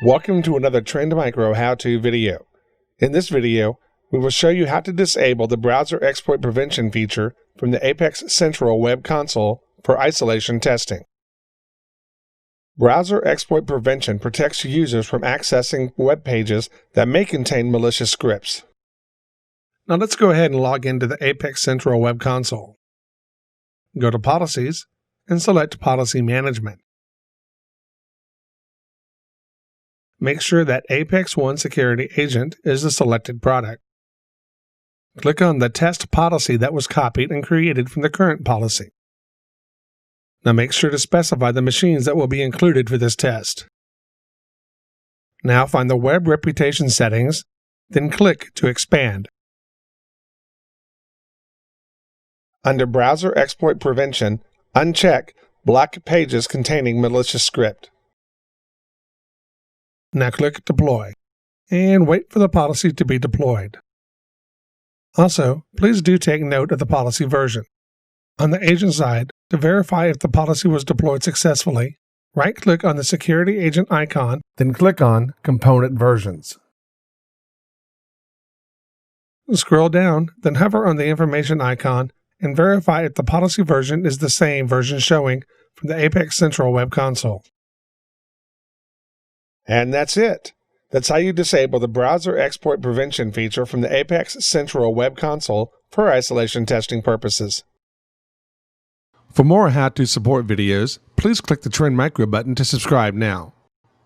Welcome to another Trend Micro how-to video. In this video, we will show you how to disable the browser exploit prevention feature from the Apex Central web console for isolation testing. Browser exploit prevention protects users from accessing web pages that may contain malicious scripts. Now let's go ahead and log into the Apex Central web console. Go to Policies and select Policy Management. Make sure that Apex One Security Agent is the selected product. Click on the test policy that was copied and created from the current policy. Now make sure to specify the machines that will be included for this test. Now find the Web Reputation settings, then click to expand. Under Browser Exploit Prevention, uncheck Block Pages Containing Malicious Script. Now click Deploy, and wait for the policy to be deployed. Also, please do take note of the policy version. On the agent side, to verify if the policy was deployed successfully, right-click on the Security Agent icon, then click on Component Versions. Scroll down, then hover on the information icon, and verify if the policy version is the same version showing from the Apex Central web console. And that's it. That's how you disable the browser exploit prevention feature from the Apex Central web console for isolation testing purposes. For more how-to support videos, please click the Trend Micro button to subscribe now.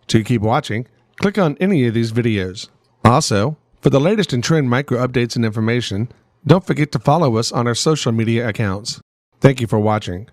To keep watching, click on any of these videos. Also, for the latest in Trend Micro updates and information, don't forget to follow us on our social media accounts. Thank you for watching.